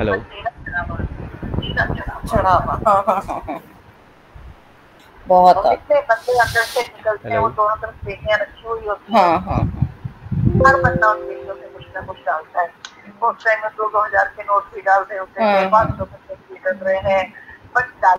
Hello. चढ़ावा, हाँ हाँ हाँ हाँ, बहुत था। हेलो। कितने बंदे अंदर से निकलते हैं, वो दोनों तरफ पेटियां रखी हुई होती हैं। हाँ हाँ हाँ, हर बंदा उन पेटियों में कुछ ना कुछ डालता है। उस टाइम में 2-2 हजार के नोट भी डाल रहे होते हैं, 500 के नोट भी डल रहे हैं, बट डाल।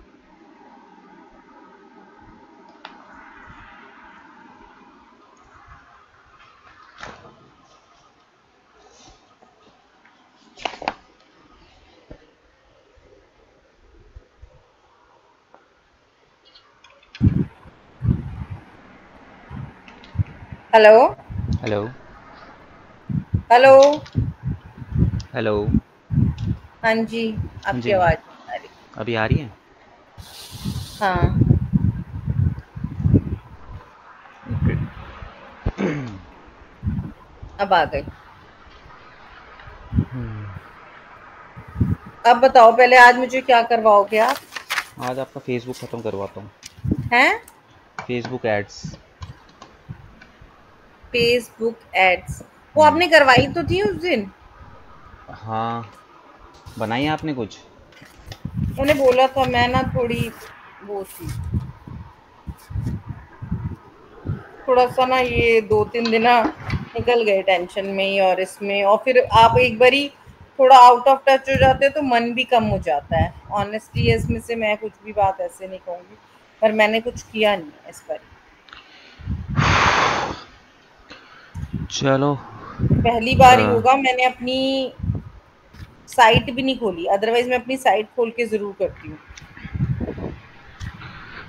हेलो। हेलो। हेलो। हेलो। हाँ जी, हाँ आपकी जी। आवाज नहीं आ रही। अभी आ रही है? हाँ, ओके। अब आ गई। अब बताओ, पहले आज मुझे क्या करवाओगे आप? आज आपका फेसबुक ख़त्म करवाता हूँ। हैं? Facebook ads. Facebook ads? वो आपने करवाई तो थी उस दिन। हाँ। बनाई आपने कुछ? उन्हें बोला था, मैं ना थोड़ी वो थी, थोड़ा सा ना, ये 2-3 दिन ना निकल गए टेंशन में ही और इसमें, और फिर आप एक बारी थोड़ा आउट ऑफ टच हो जाते हो तो मन भी कम हो जाता है। ऑनेस्टली इसमें से मैं कुछ भी बात ऐसे नहीं कहूंगी, पर मैंने कुछ किया नहीं है इस बार। चलो। पहली बार ही अ, होगा, मैंने अपनी साइट भी नहीं खोली, अदरवाइज मैं अपनी साइट खोल के जरूर करती हूँ।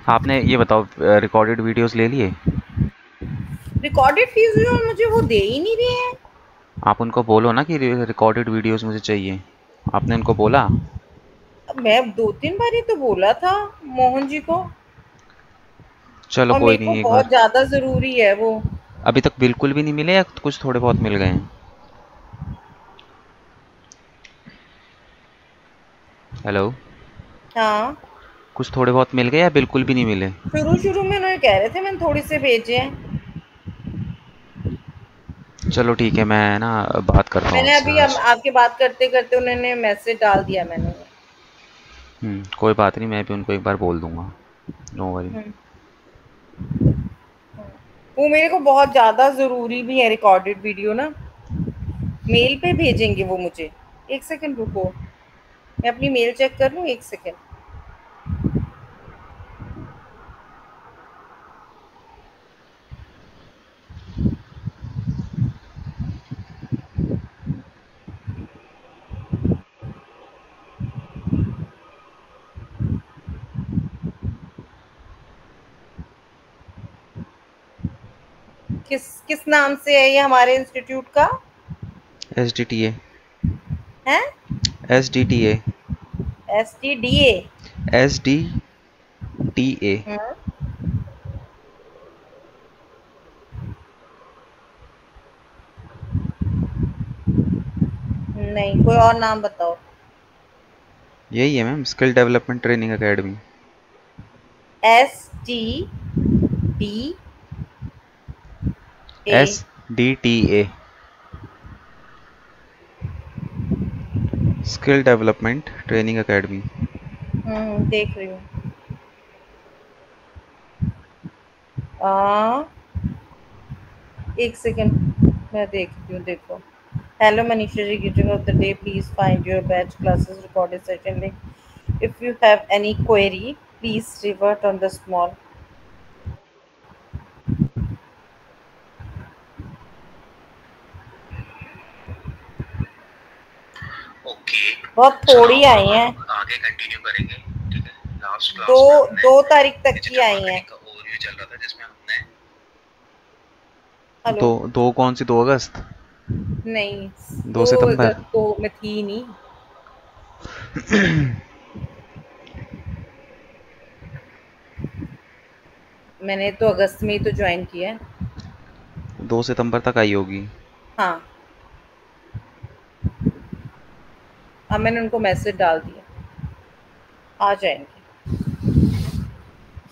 आपने ये बताओ, रिकॉर्डेड वीडियोस ले लिए? रिकॉर्डेड वीडियो मुझे वो दे ही नहीं रहे हैं। आप उनको बोलो ना कि रिकॉर्डेड वीडियोस मुझे चाहिए। आपने उनको बोला? अब मैं 2-3 बार ही तो बोला था मोहन जी को, चलो और कोई मेरे को नहीं, एक बहुत बार। ज्यादा जरूरी है वो। अभी तक बिल्कुल भी नहीं मिले या कुछ थोड़े बहुत मिल गए हैं? हेलो। हाँ, कुछ थोड़े बहुत मिल गए या बिल्कुल भी नहीं मिले? शुरू शुरू में उन्होंने कह रहे थे, मैंने थोड़े से भेजे हैं। चलो ठीक है, मैं ना बात करता हूँ मैंने उनसे अभी आज। आपके बात करते करते उन्होंने मैसेज डाल दिया मैंने। कोई बात नहीं, मैं भी उनको एक बार बोल दूंगा। No worry. हम्म, वो मेरे को बहुत ज्यादा जरूरी भी है रिकॉर्डेड वीडियो ना। मेल पे भेजेंगे वो मुझे। एक सेकंड रुको, मैं अपनी मेल चेक कर लूँ, एक सेकंड। किस किस नाम से है ये हमारे इंस्टीट्यूट का? SDTA। है? SDTA। STDA? SDTA। नहीं, कोई और नाम बताओ। यही है ma'am, skill development training academy. STDA? SDTA। Skill development training academy. देख रही हूँ। आ, एक सेकंड, मैं देखती हूँ, देखो। Hello Manisha ji, greeting of the day, please find your batch classes recorded session link. If you have any query, please revert on the small. Okay. बहुत चलो थोड़ी आई अब हैं। हम आगे कंटिन्यू करेंगे। ठीक है। लास्ट दो क्लास में हमने 2 तारीख तक की डिजिटल आई हैं। मार्केटिंग का ओवरव्यू चल रहा था, जिसमें हमने हेलो। दो दो कौन सी, 2 अगस्त? नहीं, दो दो सितंबर अगस्त को मैं थी नहीं। मैंने तो अगस्त में ही तो ज्वाइन किया है। 2 सितंबर तक आई होगी। हाँ, अब मैंने उनको मैसेज डाल दिया, आ जाएंगे।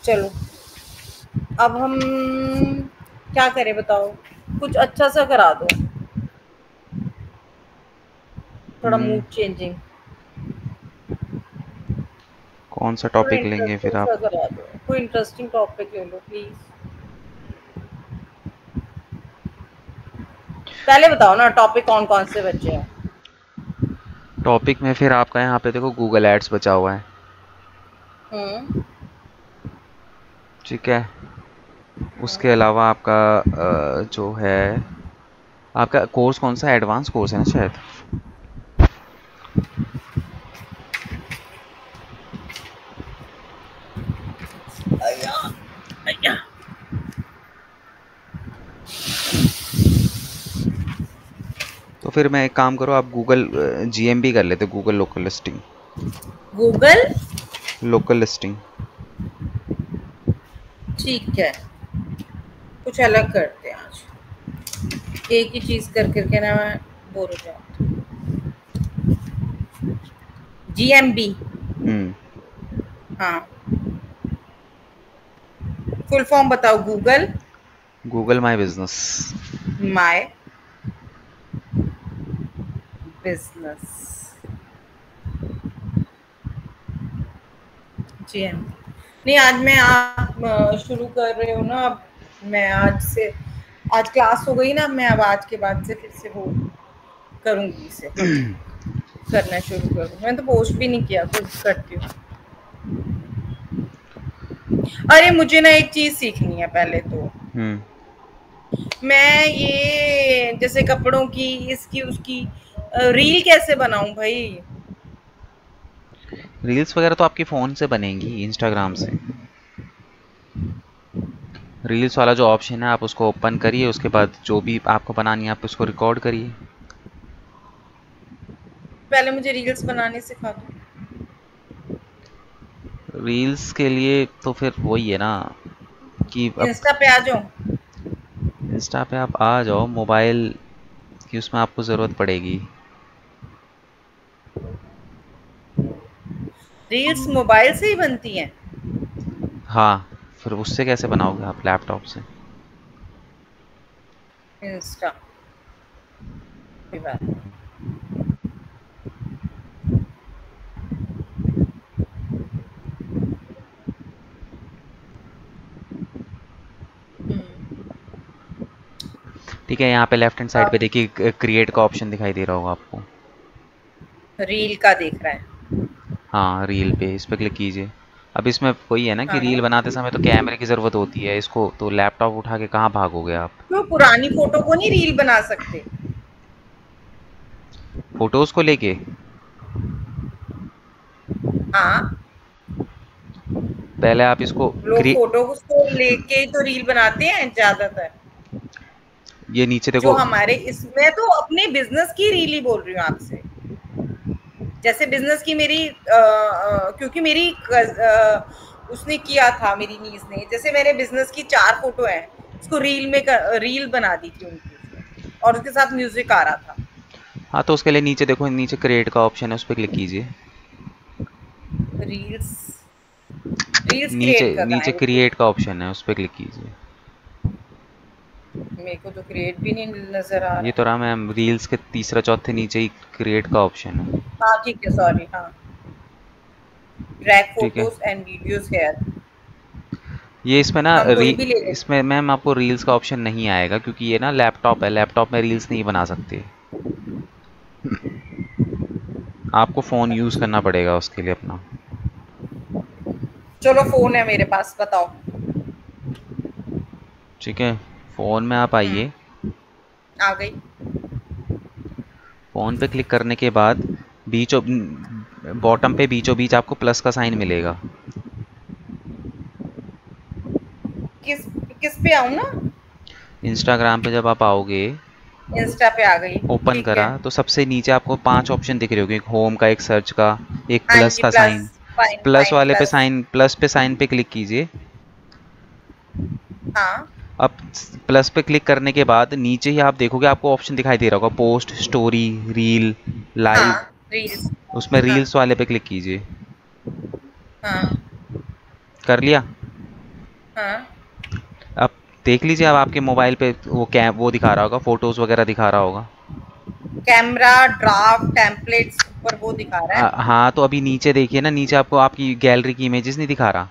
चलो, अब हम क्या करें बताओ, कुछ अच्छा सा करा दो, थोड़ा हम्म, मूड चेंजिंग। कौन सा थोड़ा टॉपिक लेंगे फिर इंटरेस्टिंग आप? सा करा दो, कोई इंटरेस्टिंग टॉपिक ले लो प्लीज। पहले बताओ ना टॉपिक कौन कौन से बचे हैं। टॉपिक में फिर आपका यहाँ पे देखो गूगल एड्स बचा हुआ है, हम्म। ठीक है। उसके अलावा आपका जो है, आपका कोर्स कौन सा, एडवांस कोर्स है ना शायद? अय्या, अय्या। तो फिर मैं एक काम करो, आप गूगल जीएमबी कर लेते, Google local listing. Google. Local listing. ठीक है, कुछ अलग करते हैं आज, एक ही चीज कर करके ना मैं बोर हो जाती। जीएमबी। हम्म। हाँ, फुल फॉर्म बताओ। Google Google my business. My business. GMB. नहीं, आज मैं, आप शुरू कर रहे हो ना, अब मैं आज से, आज क्लास हो गई ना, मैं अब आज के बाद से फिर से वो करूंगी, इसे करना शुरू करूँ। मैंने तो पोस्ट भी नहीं किया, खुद करती हूँ। अरे मुझे ना एक चीज सीखनी है पहले तो। हम्म। मैं ये जैसे कपड़ों की, इसकी उसकी रील कैसे बनाऊं भाई? रील्स वगैरह तो आपके फ़ोन से बनेंगी, इंस्टाग्राम से। रील्स वाला जो ऑप्शन है आप उसको ओपन करिए, उसके बाद जो भी आपको बनानी है आप उसको रिकॉर्ड करिए। पहले मुझे रील्स बनाने सिखा दो। रील्स के लिए तो फिर वही है ना कि अब इंस्टा पे आ जाओ। इंस्टा पे आप आ जाओ, मोबाइल की उसमें आपको ज़रूरत पड़ेगी। रील्स मोबाइल से ही बनती हैं? हाँ, फिर उससे कैसे बनाओगे आप लैपटॉप से? इंस्टा, कोई बात नहीं। ठीक है, यहाँ पे लेफ्ट हैंड साइड पे अब देखिए क्रिएट का ऑप्शन दिखाई दे रहा होगा आपको। रील का देख रहा है। हाँ, रील पे इस पे क्लिक कीजिए। अब इसमें वही है ना कि रील हाँ, बनाते समय तो कैमरे की ज़रूरत होती है, इसको तो लैपटॉप उठा के कहाँ भागोगे आप? क्यों पुरानी फोटो को नहीं रील बना सकते? फोटोज़ को लेके हाँ, पहले आप इसको लोग फोटो को लेके ही तो रील बनाते हैं ज्यादातर। ये नीचे जो देखो। हमारे, इसमें तो अपने बिजनेस की रील ही बोल रही हूँ आपसे। जैसे बिजनेस की मेरी क्योंकि मेरी उसने किया था, मेरी नीज ने, जैसे मेरे बिजनेस की 4 फोटो है, उसको रील में रील बना दी थी उनकी उसने, और उसके साथ म्यूजिक आ रहा था। हाँ, तो उसके लिए नीचे देखो, नीचे क्रिएट का ऑप्शन है, उस पर क्लिक कीजिए। रील्स, रील्स नीचे क्रिएट करना नीचे है, रुको। क्रिएट का ऑप्शन है, उस पर क्लिक कीजिए। मेरे को तो क्रिएट भी नहीं नजर आ ये रहा तो है। रहा मैम, रील्स के तीसरा चौथे नीचे ही क्रिएट का ऑप्शन है। हाँ ठीक है, सॉरी। हाँ, ट्रैक ठीक है, फोटोज एंड वीडियोस हेयर। ये इसमें ना हम कोई भी ले लेते इसमें मैम आपको रील्स का ऑप्शन नहीं आएगा, क्योंकि ये ना लैपटॉप है, लैपटॉप में रील्स नहीं बना सकते। आपको फ़ोन यूज़ हैं। करना पड़ेगा उसके लिए अपना। चलो, फोन है मेरे पास, बताओ। ठीक है, फ़ोन में आप आइए। आ गई। फ़ोन पे क्लिक करने के बाद बीचों बॉटम पे बीचों बीच आपको प्लस का साइन मिलेगा। किस किस पे आऊं ना? इंस्टाग्राम पे जब आप आओगे, इंस्टा पे आ गई। ओपन ठीक करा है। तो सबसे नीचे आपको 5 ऑप्शन दिख रहे होंगे, एक होम का, एक सर्च का, एक हाँ प्लस जी, का plus. Sign. Fine plus fine वाले पे प्लस। साइन, प्लस पे साइन पे क्लिक कीजिए। हाँ अब प्लस पे क्लिक करने के बाद नीचे ही आप देखोगे, आपको ऑप्शन दिखाई दे रहा होगा, पोस्ट, स्टोरी, रील, लाइव। हाँ, रील्स। उसमें हाँ रील्स वाले पे क्लिक कीजिए। हाँ कर लिया? हाँ। अब देख लीजिए, अब आपके मोबाइल पे वो दिखा रहा होगा, फोटोज वगैरह दिखा रहा होगा। कैमरा, ड्राफ्ट, टेम्पलेट्स, ऊपर वो दिखा रहा है। हाँ, तो अभी नीचे देखिए ना, नीचे आपको आपकी गैलरी की इमेजेस नहीं दिखा रहा?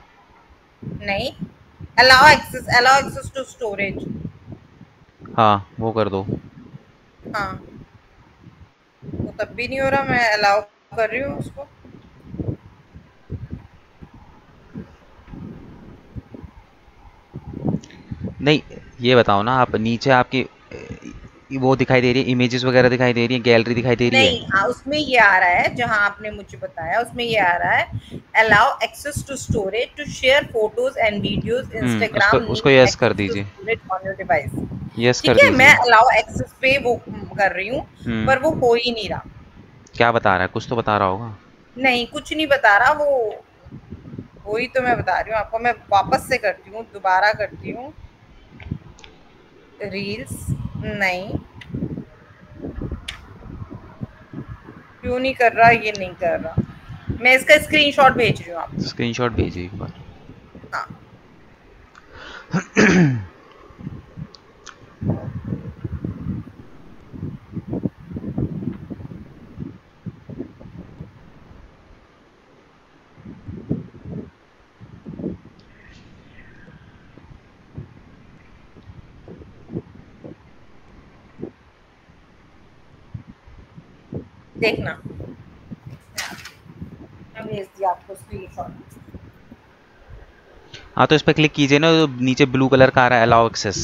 नहीं, अलाउ एक्सेस टू स्टोरेज। हाँ, वो कर दो। हाँ, वो तब भी नहीं हो रहा, मैं अलाउ कर रही हूँ उसको। नहीं, ये बताओ ना, आप नीचे आपकी वो दिखाई दे रही है, इमेजेस वगैरह दिखाई दे रही है, गैलरी दिखाई दे रही है? नहीं, उसमें ये आ रहा है जहां आपने मुझे बताया, उसमें ये आ रहा है allow access to storage to share photos and videos उसको इंस्टाग्राम उसको नीड्स यस कर एक्सेस टू दीजिए। Storage on your device. Yes कर ठीक है, मैं दीजिए। अलाउ एक्सेस पे वो कर रही हूँ, हम्म। पर वो हो ही नहीं रहा। क्या बता रहा है? कुछ तो बता रहा होगा। नहीं, कुछ नहीं बता रहा वो। वही तो मैं बता रही हूँ आपको, मैं वापस से करती हूँ, दोबारा करती हूँ। रील्स, नहीं, क्यों नहीं कर रहा, ये नहीं कर रहा। मैं इसका स्क्रीनशॉट भेज रही हूँ आपको। स्क्रीनशॉट भेजिए एक बार। हाँ, देखना, मैं भेज दिया आपको स्क्रीनशॉट। हाँ, तो इस पर क्लिक कीजिए ना, तो नीचे ब्लू कलर का आ रहा है अलाउ एक्सेस,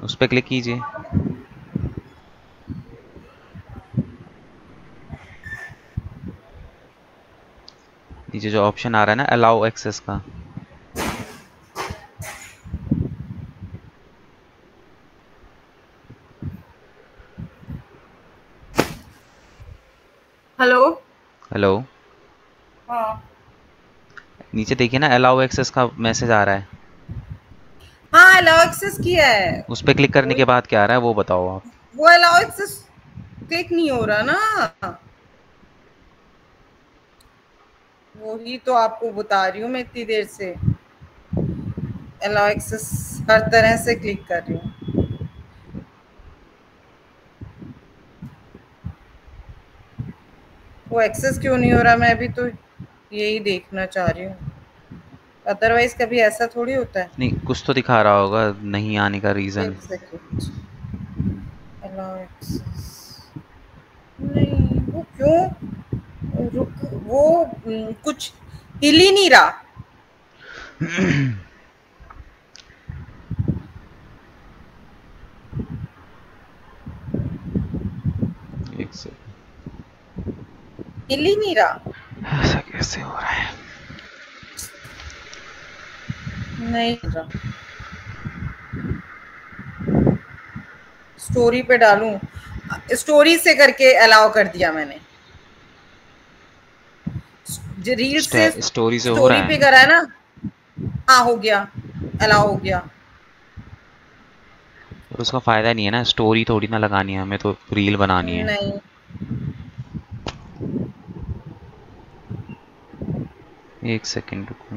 उस पर क्लिक कीजिए। नीचे जो ऑप्शन आ रहा है ना अलाउ एक्सेस का। हेलो। हेलो। हाँ, नीचे देखिए ना, अलाउ एक्सेस का मैसेज आ रहा है। हाँ, अलाउ एक्सेस किया है। उस पर क्लिक करने वही, के बाद क्या आ रहा है वो बताओ आप। वो अलाउ एक्सेस क्लिक नहीं हो रहा ना। वही तो आपको बता रही हूँ मैं इतनी देर से। अलाउ एक्सेस हर तरह से क्लिक कर रही हूँ। वो एक्सेस क्यों नहीं हो रहा, मैं भी तो यही देखना चाह रही हूँ। अदरवाइज कभी ऐसा थोड़ी होता है। नहीं, कुछ तो दिखा रहा होगा नहीं आने का रीज़न। एक सेकेंड। अलाउ एक्सेस, नहीं, वो क्यों रुक, वो कुछ हिल ही नहीं रहा। एक से हिल ही नहीं रहा। ऐसा कैसे हो रहा है? नहीं हिल रहा। स्टोरी पे डालूं, स्टोरी से करके अलाउ कर दिया मैंने। रील से स्टोरी से हो स्टोरी रहा पे है? करा है ना। हाँ, हो गया, अलाउ हो गया। और उसका फ़ायदा नहीं है ना, स्टोरी थोड़ी ना लगानी है हमें, तो रील बनानी है। नहीं, एक सेकंड रुको।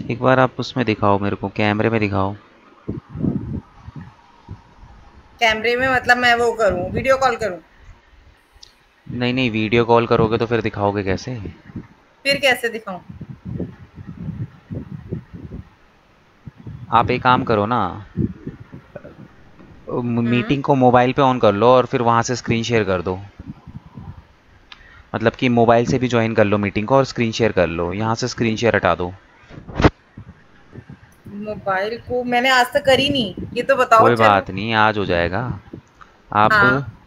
एक बार आप उसमें दिखाओ मेरे को, कैमरे में दिखाओ। कैमरे में मतलब मैं वो करूं, वीडियो कॉल करूं? नहीं नहीं, वीडियो कॉल करोगे तो फिर दिखाओगे कैसे? फिर कैसे दिखाऊं? आप एक काम करो ना, हम्म। मीटिंग को मोबाइल पे ऑन कर लो और फिर वहां से स्क्रीन शेयर कर दो। मतलब कि मोबाइल से भी ज्वाइन कर लो मीटिंग को और स्क्रीन शेयर कर लो, यहाँ से स्क्रीन शेयर हटा दो। मोबाइल को मैंने आज तक करी नहीं, ये तो बताओ कोई चलो। बात नहीं, आज हो जाएगा। आप हाँ।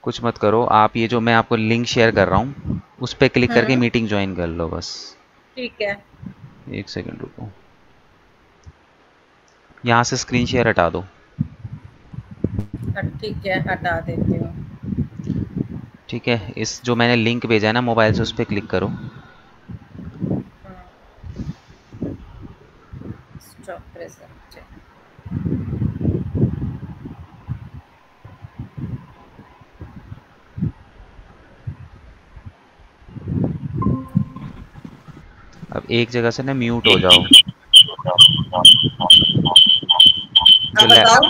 कुछ मत करो, आप ये जो मैं आपको लिंक शेयर कर रहा हूँ उस पर क्लिक करके हम्म। मीटिंग ज्वाइन कर लो बस। ठीक है। एक सेकंड रुको, यहाँ से स्क्रीन शेयर हटा दो। ठीक है, हटा देती हूँ। ठीक है, इस जो मैंने लिंक भेजा है ना मोबाइल से, उस पर क्लिक करो। समझे। अब एक जगह से ना म्यूट हो जाओ। जो अब बताओ।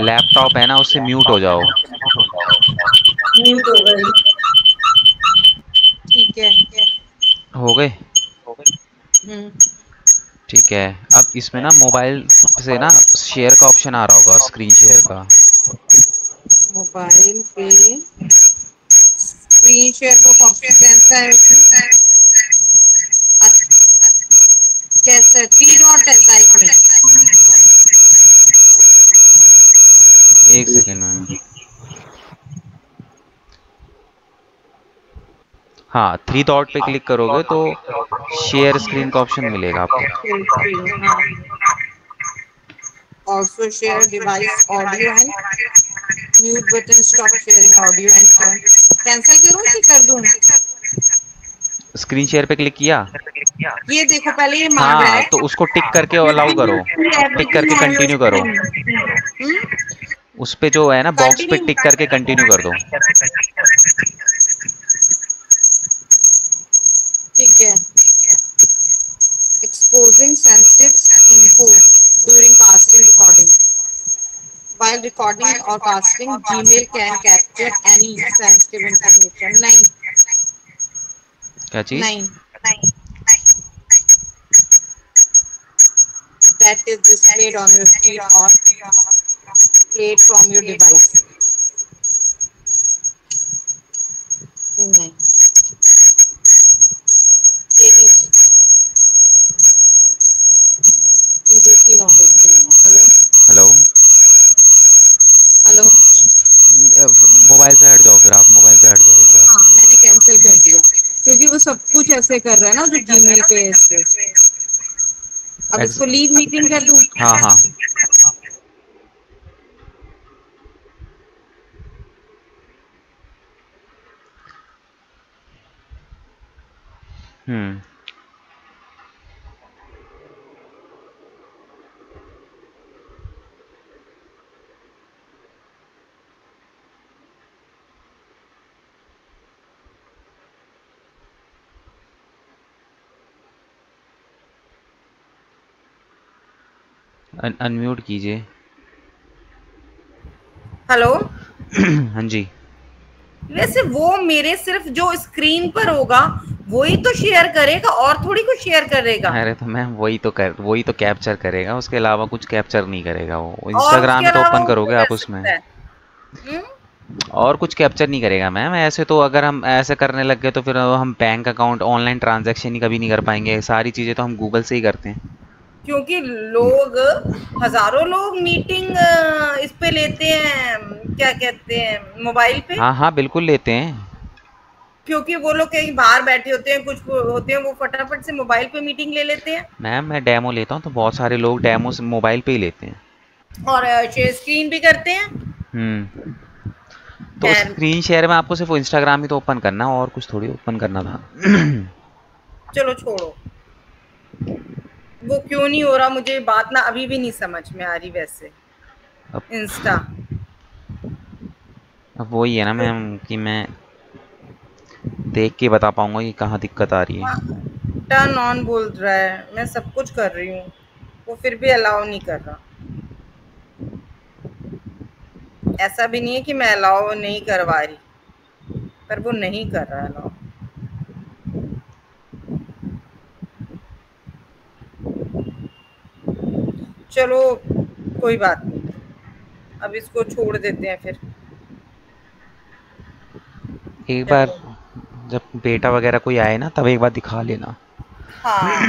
लैपटॉप है ना उससे म्यूट हो जाओ। म्यूट हो गई। ठीक है। हो गए? हम्म। ठीक है। अब इसमें ना मोबाइल से ना शेयर का ऑप्शन आ रहा होगा, स्क्रीन शेयर का। मोबाइल पे स्क्रीन शेयर का ऑप्शन कैसा है उसमें? अच्छा, कैसा है? थ्री डॉट है साइड में। एक सेकेंड मैम। हाँ, थ्री डॉट पे क्लिक करोगे तो शेयर स्क्रीन का ऑप्शन मिलेगा आपको। Full screen, हाँ। Also share device audio and mute button stop sharing audio and turn। Cancel करूँ कि कर दूँ? स्क्रीन शेयर पे क्लिक किया? ये देखो, पहले ये मांग रहा हाँ, है तो उसको टिक करके अलाउ करो। टिक एवरीथिंग करके ऑन योर कंटिन्यू करो। स्क्रीन। उस पे जो है ना बॉक्स पे कंटिन्यू। टिक करके कंटिन्यू कर दो। ठीक है। Exposing sensitive info during casting recording। While recording or casting, Gmail can capture any sensitive information। नहीं। क्या चीज? नहीं। That is displayed on your screen or played from your device। नहीं, ये नहीं हो सकता। मुझे इसकी नॉलेज भी नहीं है। हेलो। हेलो। हेलो। मोबाइल से हट जाओ, फिर आप मोबाइल से हट जाओ एक बार। हाँ, मैंने कैंसिल कर दिया क्योंकि वो सब कुछ ऐसे कर रहा है ना जो जीमेल पे है इससे। अब एग्ज इसको लीव मीटिंग कर दूं? हाँ हाँ। हम्म। अनम्यूट कीजिए। हेलो। हाँ जी। वैसे वो मेरे सिर्फ जो स्क्रीन पर होगा वही तो शेयर करेगा, और थोड़ी कुछ शेयर करेगा। अरे तो मैम वही तो कैप्चर करेगा, उसके अलावा कुछ कैप्चर नहीं करेगा। वो और उसके इंस्टाग्राम ही तो अलावा ओपन वो क्या करोगे आप कर उसमें। सकता है? हम्म। और कुछ कैप्चर नहीं करेगा मैम। ऐसे तो अगर हम ऐसे करने लग गए तो फिर हम बैंक अकाउंट ऑनलाइन ट्रांजैक्शन ही कभी नहीं कर पाएंगे। सारी चीज़ें तो हम गूगल से ही करते हैं। क्योंकि लोग, हजारों लोग मीटिंग इस पे लेते हैं, क्या कहते हैं, मोबाइल पे। हाँ हाँ, बिल्कुल लेते हैं। क्योंकि वो लोग कहीं बाहर बैठे होते हैं, कुछ होते हैं, वो फटाफट से मोबाइल पे मीटिंग ले लेते हैं। मैम मैं डेमो लेता हूँ तो बहुत सारे लोग डेमो मोबाइल पे ही लेते हैं। और शेयर स्क्रीन भी करते हैं। हम्म। तो खैर, स्क्रीन शेयर में आपको सिर्फ इंस्टाग्राम ही तो ओपन करना, और कुछ थोड़ी ओपन करना था। चलो छोड़ो। वो क्यों नहीं हो रहा, मुझे बात ना अभी भी नहीं समझ में आ रही वैसे। अब इंस्टा। अब वही है ना मैम कि मैं देख के बता पाऊंगा कि कहाँ दिक्कत आ रही है। टर्न ऑन बोल रहा है, मैं सब कुछ कर रही हूँ, वो फिर भी अलाउ नहीं कर रहा। ऐसा भी नहीं है कि मैं अलाउ नहीं करवा रही, पर वो नहीं कर रहा अलाउ। चलो कोई बात नहीं, अब इसको छोड़ देते हैं फिर। एक क्या बार बोल। जब बेटा वगैरह कोई आए ना तब एक बार दिखा लेना। हाँ,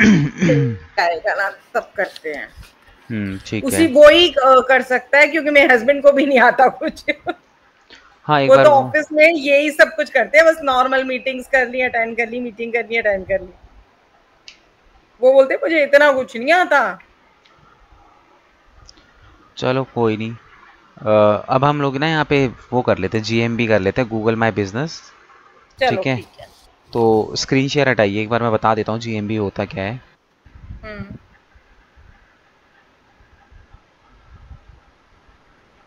आएगा ना तब करते हैं। ठीक उसी है। वो ही कर सकता है क्योंकि मेरे हस्बैंड को भी नहीं आता कुछ। हाँ एक वो बार तो वो। ऑफिस में यही सब कुछ करते हैं, बस नॉर्मल मीटिंग्स कर ली, अटेंड कर ली, मीटिंग कर ली, अटेंड कर ली। वो बोलते हैं, मुझे इतना कुछ नहीं आता। चलो कोई नहीं। अब हम लोग ना यहाँ पे वो कर लेते हैं, जीएमबी कर लेते हैं, गूगल माई बिजनेस। चलो ठीक है। ठीक है। तो स्क्रीन शेयर हटाइए, एक बार मैं बता देता हूँ जीएमबी होता क्या है। हम्म।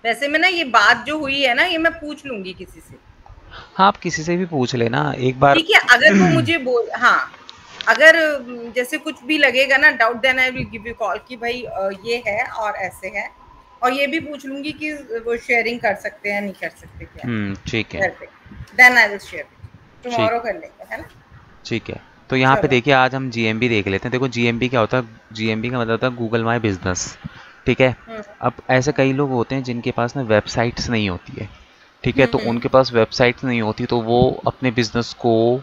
वैसे में ना ये बात जो हुई है ना, ये मैं पूछ लूंगी किसी से। हाँ, आप किसी से भी पूछ लेना एक बार। ठीक है, अगर वो मुझे बोल, हाँ, अगर जैसे कुछ भी लगेगा ना doubt, then I will give you call कि भाई ये है और ऐसे है, और ये भी पूछ लूंगी कि वो शेयरिंग कर सकते हैं नहीं कर सकते क्या ठीक है। घर पे, देन आई विल शेयर। ठीक टुमारो कर लेंगे, है ना। ठीक है। तो यहाँ पे चलो। देखिए, आज हम जीएमबी देख लेते हैं। देखो जीएमबी क्या होता है। जीएमबी का मतलब होता है गूगल माई बिजनेस। ठीक है। हम्म अब ऐसे कई लोग होते हैं जिनके पास ना वेबसाइट्स नहीं होती है। ठीक है, तो हम्म उनके पास वेबसाइट्स नहीं होती, तो वो अपने बिजनेस को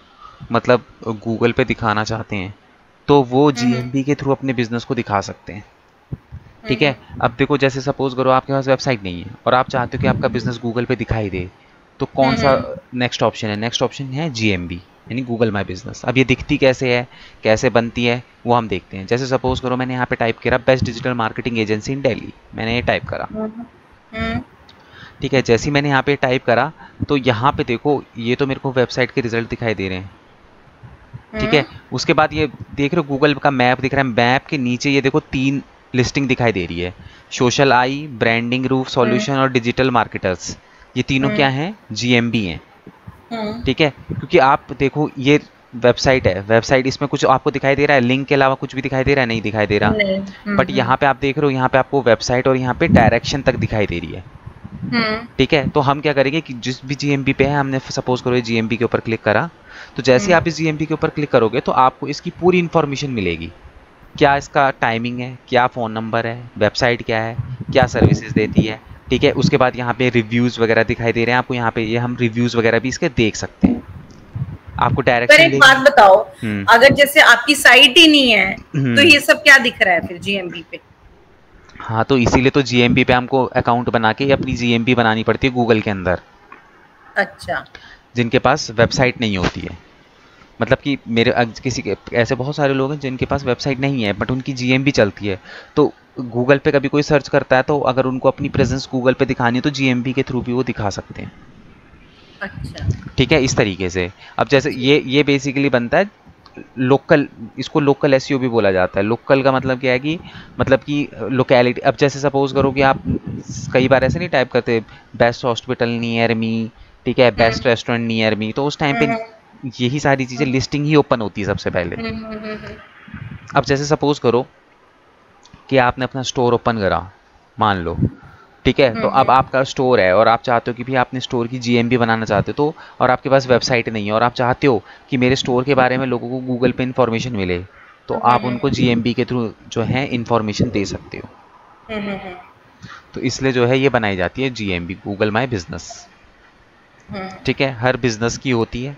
मतलब गूगल पे दिखाना चाहते हैं, तो वो हम्म जीएमबी के थ्रू अपने बिजनेस को दिखा सकते हैं। ठीक हम्म है। अब देखो, जैसे सपोज करो आपके पास वेबसाइट नहीं है और आप चाहते हो कि आपका बिजनेस गूगल पे दिखाई दे, तो कौन सा हम्म नेक्स्ट ऑप्शन है? नेक्स्ट ऑप्शन है जीएमबी, यानी गूगल माई बिजनेस। अब ये दिखती कैसे है, कैसे बनती है, वो हम देखते हैं। जैसे सपोज करो मैंने यहाँ पे टाइप करा बेस्ट डिजिटल मार्केटिंग एजेंसी इन दिल्ली, मैंने ये टाइप करा। हम्म ठीक है, जैसे ही मैंने यहाँ पे टाइप करा, तो यहाँ पे देखो ये तो मेरे को वेबसाइट के रिजल्ट दिखाई दे रहे हैं। ठीक है। हम्म उसके बाद ये देख रहे हो गूगल का मैप दिख रहा है, मैप के नीचे ये देखो 3 लिस्टिंग दिखाई दे रही है। सोशल आई, ब्रांडिंग रूफ हम्म सॉल्यूशन और डिजिटल मार्केटर्स। ये तीनों क्या हम्म हैं? जीएमबी हैं। हम्म ठीक है, क्योंकि आप देखो ये वेबसाइट है, वेबसाइट इसमें कुछ आपको दिखाई दे रहा है, लिंक के अलावा कुछ भी दिखाई दे रहा है? नहीं दिखाई दे रहा। नहीं। बट यहाँ पे आप देख रहे हो, यहाँ पे आपको वेबसाइट और यहाँ पे डायरेक्शन तक दिखाई दे रही है। हम्म ठीक है, तो हम क्या करेंगे कि जिस भी जीएमबी पे है, हमने सपोज करो जीएमबी के ऊपर क्लिक करा, तो जैसे ही हम्म आप इस जीएमबी के ऊपर क्लिक करोगे तो आपको इसकी पूरी इन्फॉर्मेशन मिलेगी। क्या इसका टाइमिंग है, क्या फ़ोन नंबर है, वेबसाइट क्या है, क्या सर्विसेज देती है। ठीक है, उसके बाद यहाँ पे रिव्यूज़ वगैरह दिखाई दे रहे हैं आपको, यहाँ पे ये हम रिव्यूज़ वगैरह भी इसके देख सकते हैं। आपको पर डायरेक्शन एक देगी। बात बताओ, हम्म अगर जैसे आपकी साइट ही नहीं है, तो हम्म। ये सब क्या दिख रहा है फिर जीएमबी पे? हाँ, तो इसीलिए तो जीएमबी पे हमको अकाउंट बना के अपनी जीएमबी बनानी पड़ती है गूगल के अंदर, अच्छा। जिनके पास वेबसाइट नहीं होती है। मतलब कि मेरे किसी के ऐसे बहुत सारे लोग हैं जिनके पास वेबसाइट नहीं है बट उनकी जीएमबी चलती है, तो गूगल पे कभी कोई सर्च करता है तो अगर उनको अपनी प्रेजेंस गूगल पे दिखानी है तो जीएमबी के थ्रू भी वो दिखा सकते हैं। अच्छा। ठीक है, इस तरीके से। अब जैसे ठीक। ये बेसिकली बनता है लोकल, इसको लोकल एसईओ भी बोला जाता है। लोकल का मतलब क्या है कि मतलब कि लोकेलिटी। अब जैसे सपोज करो कि आप कई बार ऐसे नहीं टाइप करते बेस्ट हॉस्पिटल नियर मी, ठीक है, हम्म बेस्ट रेस्टोरेंट नियर मी, तो उस टाइम पे हम्म यही सारी चीज़ें लिस्टिंग ही ओपन होती है सबसे पहले। हम्म। अब जैसे सपोज करो कि आपने अपना स्टोर ओपन करा, मान लो। ठीक है, तो अब हम्म आपका स्टोर है और आप चाहते हो कि भी आपने स्टोर की जीएमबी बनाना चाहते हो, तो और आपके पास वेबसाइट नहीं है और आप चाहते हो कि मेरे स्टोर के बारे में लोगों को गूगल पे इन्फॉर्मेशन मिले, तो आप उनको हम्म जीएमबी के थ्रू जो है इन्फॉर्मेशन दे सकते हो। हम्म तो इसलिए जो है ये बनाई जाती है जीएमबी, गूगल माई बिजनेस। हम्म ठीक है, हर बिजनेस की होती है।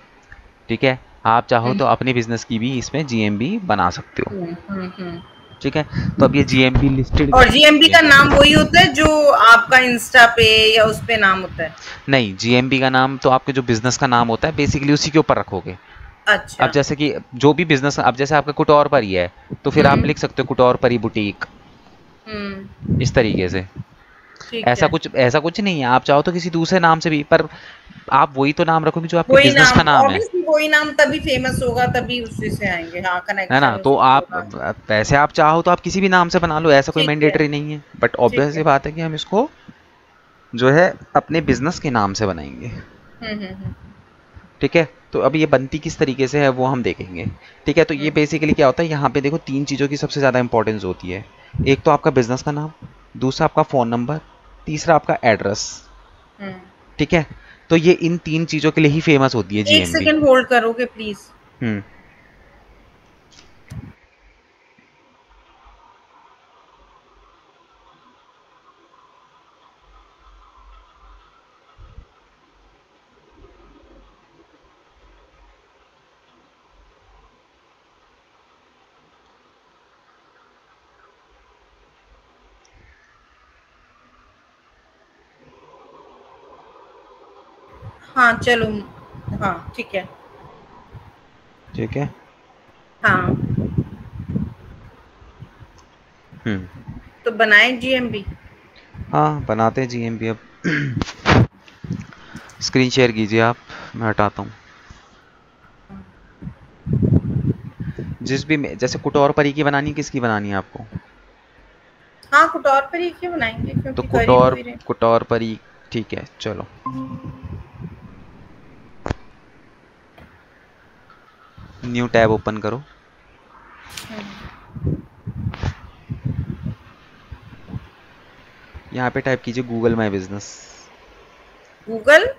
ठीक है, आप चाहो हम्म तो अपने बिजनेस की भी इसमें जीएमबी बना सकते हो। हम्म। ठीक है, तो अब ये जीएमबी लिस्टेड और कैसे जीएमबी होती है? का नाम वही होता है जो आपका इंस्टा पे या उस पे नाम होता है? नहीं, जीएमबी का नाम तो आपके जो बिजनेस का नाम होता है बेसिकली उसी के ऊपर रखोगे। अच्छा। अब जैसे कि जो भी बिजनेस, अब जैसे आपका कुटौर पर ही है, तो फिर आप हम्म लिख सकते हो कुटौर परी बुटीक, हम्म। इस तरीके से। ठीक है। ऐसा कुछ नहीं है, आप चाहो तो किसी दूसरे नाम से भी, पर आप वही तो नाम रखोगे जो आपके वही बिजनेस नाम, का नाम है। ऑब्वियसली वही नाम तभी फेमस होगा, तभी उसी से आएंगे, हाँ, है ना? कनेक्शन तो उसी से आप होगा। वैसे आप चाहो तो आप किसी भी नाम से बना लो, ऐसा कोई ठीक है। मैंडेटरी नहीं है, बट ठीक ऑब्वियस सी है। बात है कि हम इसको जो है अपने बिजनेस के नाम से बनाएंगे। हम्म। ठीक है, तो अब ये बनती किस तरीके से है वो हम देखेंगे। ठीक है, तो ये हम्म बेसिकली क्या होता है, यहाँ पे देखो 3 चीज़ों की सबसे ज़्यादा इंपॉर्टेंस होती है। एक तो आपका बिजनेस का नाम, दूसरा आपका फ़ोन नंबर, तीसरा आपका एड्रेस। हम्म। ठीक है, तो ये इन 3 चीज़ों के लिए ही फेमस होती है एक जीएमबी। सेकंड होल्ड करोगे प्लीज? हम्म। हाँ चलो। हाँ ठीक है। ठीक है। हाँ, हम्म। तो बनाए जीएमबी। हाँ, बनाते हैं जीएमबी अब। स्क्रीन शेयर कीजिए आप, मैं हटाता हूँ। जिस भी जैसे कुटौर परी की बनानी है, किसकी बनानी है आपको? हाँ, कुटौर पर ही क्यों बनाएंगे, तो क्योंकि कर ही तो कुटौर ही रहे। कुटौर पर ही, ठीक है चलो। न्यू टैब ओपन करो। यहाँ पे टाइप कीजिए Google my business. Google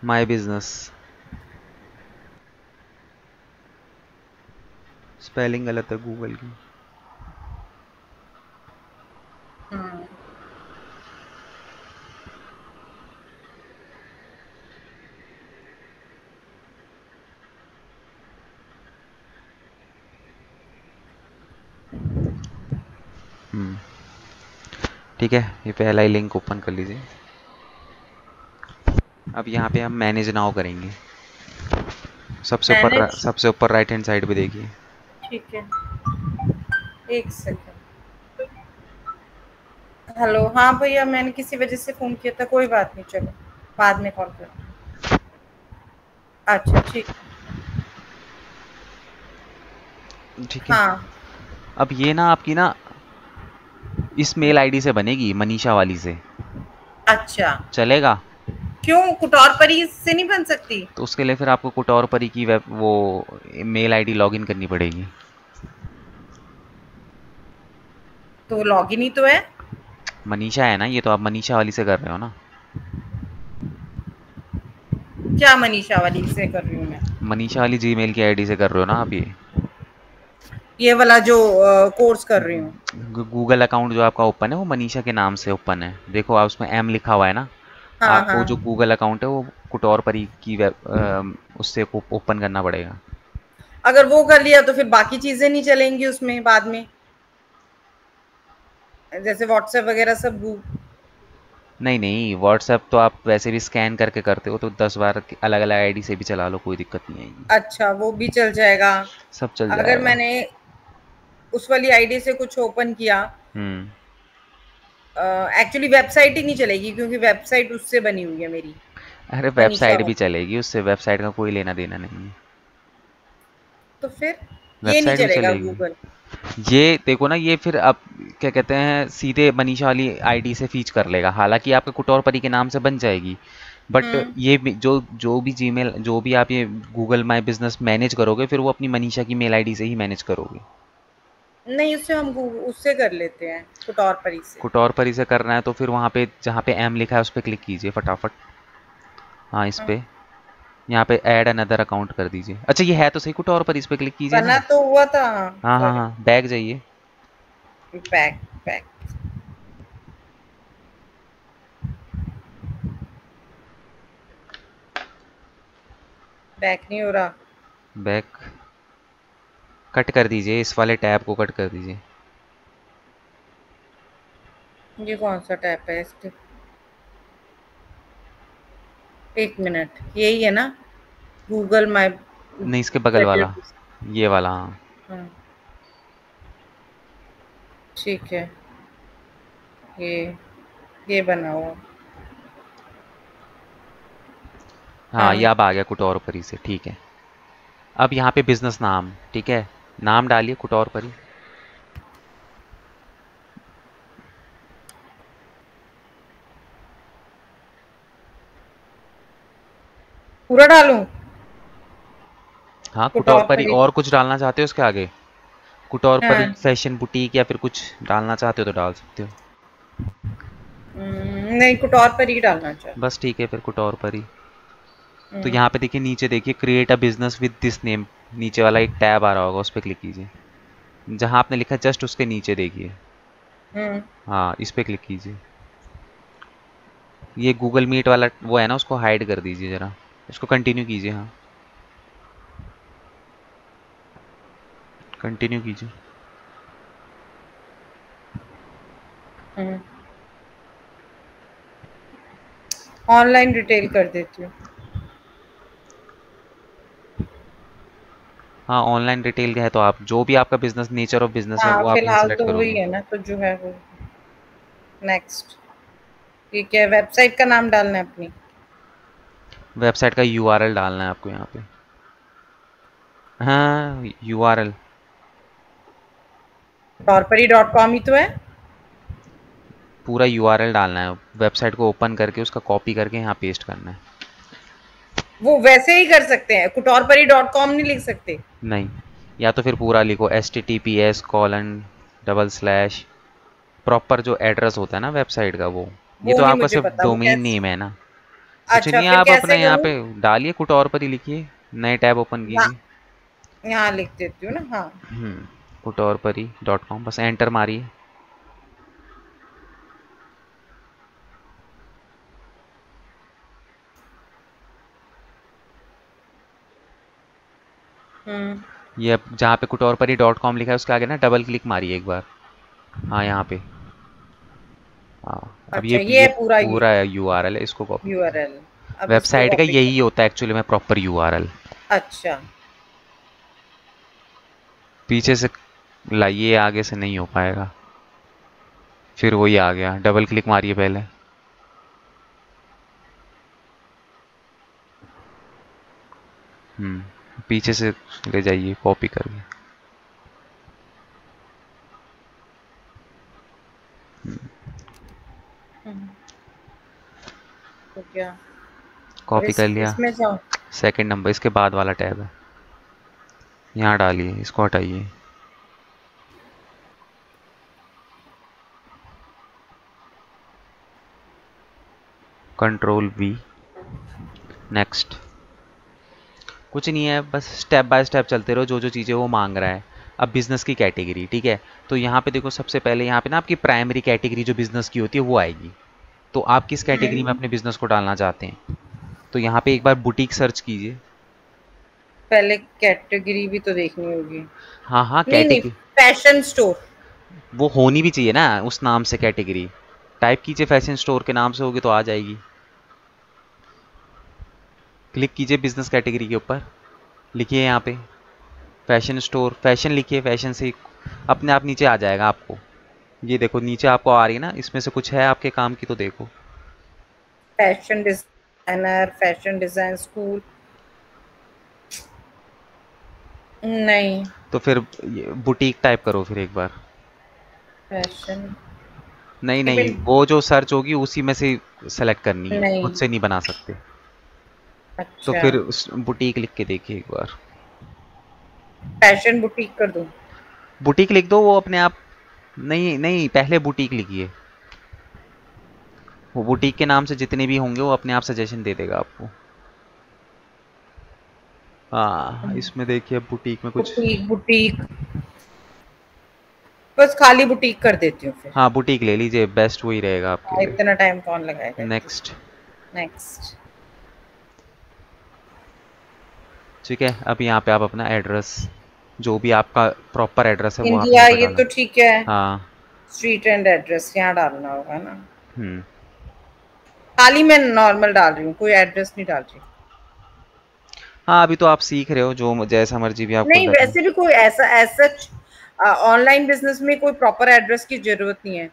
my business, spelling गलत है गूगल की। ठीक है, ये पहला ही लिंक ओपन कर लीजिए। अब यहाँ पे हम मैनेज नाउ करेंगे। मैनेज, सबसे ऊपर राइट हैंड साइड पे देखिए। ठीक है, एक सेकंड। हेलो, हाँ भैया, मैंने किसी वजह से फोन किया था, कोई बात नहीं, चलो बाद में कॉल कर। अच्छा ठीक। ठीक है। हाँ। अब ये ना आपकी ना इस मेल आईडी से बनेगी, मनीषा वाली से। अच्छा, चलेगा? क्यों कुटौर परी से नहीं बन सकती? तो उसके लिए फिर आपको कुटौर परी की वेब वो मेल आईडी लॉगिन करनी पड़ेगी। तो लॉगिन ही तो है। मनीषा है ना, ये तो आप मनीषा वाली से कर रहे हो ना। क्या मनीषा वाली से कर रही हूँ मैं? मनीषा वाली जीमेल की आईडी से कर रहे हो ना आप ये वाला जो कोर्स कर रही हूँ। गूगल अकाउंट जो आपका ओपन है वो मनीषा के नाम से ओपन है। देखो आप उसमें एम लिखा हुआ है ना। हाँ आपको जो हाँ। गूगल अकाउंट है वो कुटौर परी की वेब उससे ओपन करना पड़ेगा। अगर वो कर लिया तो फिर बाकी चीजें नहीं चलेंगी उसमें बाद में, जैसे व्हाट्सएप वगैरह सब नहीं नहीं, व्हाट्सएप तो आप वैसे भी स्कैन करके करते हो, तो 10 बार अलग अलग आईडी से भी चला लो, कोई दिक्कत नहीं आएगी। अच्छा, वो भी चल जाएगा। सब चल अगर जाएगा। मैंने उस वाली आईडी से कुछ ओपन किया, हम्म। एक्चुअली वेबसाइट ही नहीं चलेगी क्योंकि वेबसाइट उससे बनी हुई है मेरी, अरे मनीषा वेबसाइट भी वाली। चलेगी उससे, वेबसाइट का कोई लेना देना नहीं है। तो फिर ये नहीं वेबसाइट भी चलेगा चलेगी। गूगल? ये देखो ना, ये फिर अब क्या कहते हैं, सीधे मनीषा वाली आईडी से फीच कर लेगा। हालांकि आपके कुटौर परी के नाम से बन जाएगी, बट हम्म। जो भी जीमेल, जो भी आप ये गूगल माई बिजनेस मैनेज करोगे, फिर वो अपनी मनीषा की मेल आईडी से ही मैनेज करोगे। नहीं, उससे हम उससे कर लेते हैं, कुटौर परी से। कुटौर परी से करना है तो फिर वहाँ पे जहाँ पे एम लिखा है उस पर क्लिक कीजिए फटाफट। हाँ, इस हाँ, पे यहाँ पे ऐड अनदर अकाउंट कर दीजिए। अच्छा ये है तो सही कुटौर परी, इस पे क्लिक कीजिए बना ना। तो हुआ था। हाँ हाँ सॉरी। हाँ, बैग जाइए। Back back. बैक नहीं हो रहा। बैग कट कर दीजिए, इस वाले टैब को कट कर दीजिए। ये कौन सा टैप है इसके? एक मिनट, यही है ना, गूगल माई नहीं, इसके बगल वाला, ये वाला हाँ। हाँ, ठीक है, ये ये बना हुआ। हाँ, ये हाँ, अब आ गया कुटौर परी से, ठीक है। अब यहाँ पे बिजनेस नाम, ठीक है, नाम डालिए कुटौर परी। पूरा डालूं? हाँ कुटौर कुटौर परी, परी। और कुछ डालना चाहते हो उसके आगे? कुटौर परी हाँ। फैशन बुटीक या फिर कुछ डालना चाहते हो तो डाल सकते हो। नहीं, कुटौर परी ही डालना चाहती बस ठीक है फिर कुटौर परी। हूँ। तो यहाँ पे देखिए, नीचे देखिए create a business with this name, नीचे वाला एक टैब आ रहा होगा, उस पर क्लिक कीजिए। जहाँ आपने लिखा जस्ट उसके नीचे देखिए। हम्म। हाँ, इस पर क्लिक कीजिए। ये गूगल मीट वाला वो है ना, उसको हाइड कर दीजिए ज़रा। इसको कंटिन्यू कीजिए, हाँ कंटिन्यू कीजिए। हम्म। ऑनलाइन रिटेल कर देती हूँ। हाँ, ऑनलाइन रिटेल का है तो आप जो भी आपका बिजनेस, नेचर ऑफ बिजनेस है हाँ, वो आप यहाँ फिलहाल सेलेक्ट तो वही करोगे। है ना, तो जो है वो। नेक्स्ट। ठीक है, वेबसाइट का नाम डालना है अपनी। वेबसाइट का यूआरएल डालना है आपको यहाँ पे। हाँ, यूआरएल। टॉरपरी.com ही तो है। पूरा यूआरएल डालना है, वेबसाइट को ओपन करके उसका कॉपी करके यहाँ पेस्ट करना है। वो वैसे ही कर सकते हैं, kutorpari.com नहीं लिख सकते? नहीं, या तो फिर पूरा लिखो https:// प्रॉपर जो एड्रेस होता है ना वेबसाइट का वो। ये वो तो नहीं आपका मुझे सिर्फ पता, वो डोमेन कैसे? नेम है ना। कुछ अच्छा, नहीं, फिर आप कैसे अपने यहाँ करूँ? पे डालिए कुटौर पर ही लिखिए, नए टैब ओपन कीजिए। यहाँ लिख देती हूँ ना। हाँ। kutorpari.com, बस एंटर मारिए। ये अब जहाँ पे kutorpari.com लिखा है उसके आगे ना डबल क्लिक मारिए एक बार। हाँ यहाँ पे। हाँ, अब अच्छा, ये ये है पूरा पूरा यूआरएल है, इसको कॉपी करिए। यूआरएल। अब इसको वेबसाइट का कॉपी यही कर। होता है एक्चुअली में प्रॉपर यूआरएल। अच्छा। पीछे से लाइए, आगे से नहीं हो पाएगा। फिर वही आ गया, डबल क्लिक मारिए पहले। पीछे से ले जाइए कॉपी करके। तो क्या? अब कॉपी कर लिया। इसमें जाओ। सेकंड नंबर इसके बाद वाला टैब है, यहाँ डालिए, इसको हटाइए। Ctrl+V, next. कुछ नहीं है, बस स्टेप बाय स्टेप चलते रहो, जो जो चीज़ें वो मांग रहा है। अब बिज़नेस की कैटेगरी, ठीक है, तो यहाँ पे देखो सबसे पहले यहाँ पे ना आपकी प्राइमरी कैटेगरी जो बिज़नेस की होती है वो आएगी। तो आप किस कैटेगरी में अपने बिज़नेस को डालना चाहते हैं, तो यहाँ पे एक बार बुटीक सर्च कीजिए। पहले कैटेगरी भी तो देखनी होगी। हाँ हाँ, नहीं नहीं, कैटेगरी फैशन स्टोर। वो होनी भी चाहिए ना उस नाम से कैटेगरी। टाइप कीजिए फैशन स्टोर के नाम से होगी तो आ जाएगी। क्लिक कीजिए बिजनेस कैटेगरी के ऊपर, लिखिए यहाँ पे फैशन स्टोर, फैशन लिखिए, फैशन से अपने आप नीचे आ जाएगा आपको। ये देखो नीचे आपको आ रही है ना, इसमें से कुछ है आपके काम की तो देखो। Fashion designer, fashion design school, नहीं। तो फिर बुटीक टाइप करो फिर एक बार। फैशन, नहीं नहीं, वो जो सर्च होगी उसी में से सेलेक्ट करनी है, खुद नहीं। से नहीं बना सकते। तो अच्छा, फिर बुटीक लिख के देखिए एक बार। फैशन बुटीक कर दूं? बुटीक लिख दो, वो अपने आप। नहीं नहीं, पहले बुटीक लिखिए, वो बुटीक के नाम से जितने भी होंगे वो अपने आप सजेशन दे देगा आपको। हाँ, इसमें देखिए बुटीक में कुछ। बुटीक बुटीक, बस खाली बुटीक कर देती हूँ फिर। हाँ, बुटीक ले लीजिए, बेस्ट वही रहेगा आपके लिए। इतना टाइम कौन लगाएगा? नेक्स्ट। नेक्स्ट। ठीक है, अब यहाँ पे आप अपना एड्रेस, जो भी आपका प्रॉपर एड्रेस है वो आप इंडिया, यहाँ पे ये डालें। तो ठीक है। हाँ। स्ट्रीट एंड एड्रेस यहाँ डालना होगा ना? हम्म। खाली मैं नॉर्मल डाल रही हूँ, कोई एड्रेस नहीं डाल रही। हाँ, अभी तो आप सीख रहे हो, जो जैसा मर्जी भी आपको नहीं, लगे। वैसे भी कोई ऐसा ऑनलाइन बिजनेस में कोई प्रॉपर एड्रेस की जरूरत नहीं है।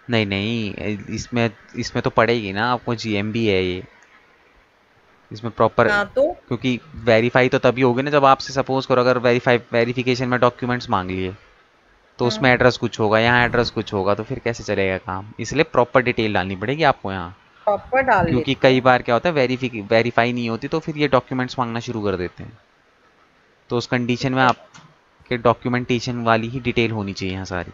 नहीं नहीं, इसमें इसमें तो पड़ेगी ना आपको, जीएमबी है ये, इसमें प्रॉपर। हाँ तो क्योंकि वेरीफाई तो तभी होगी ना जब आपसे सपोज करो अगर वेरिफिकेशन में डॉक्यूमेंट्स मांग लिए, तो उसमें एड्रेस कुछ होगा, यहाँ एड्रेस कुछ होगा, तो फिर कैसे चलेगा काम, इसलिए प्रॉपर डिटेल डालनी पड़ेगी आपको यहाँ। प्रॉपर डाल क्योंकि लेती कई हूँ। बार क्या होता है, वेरीफाई नहीं होती तो फिर ये डॉक्यूमेंट्स मांगना शुरू कर देते हैं। तो उस कंडीशन में आपके डॉक्यूमेंटेशन वाली ही डिटेल होनी चाहिए यहाँ सारी।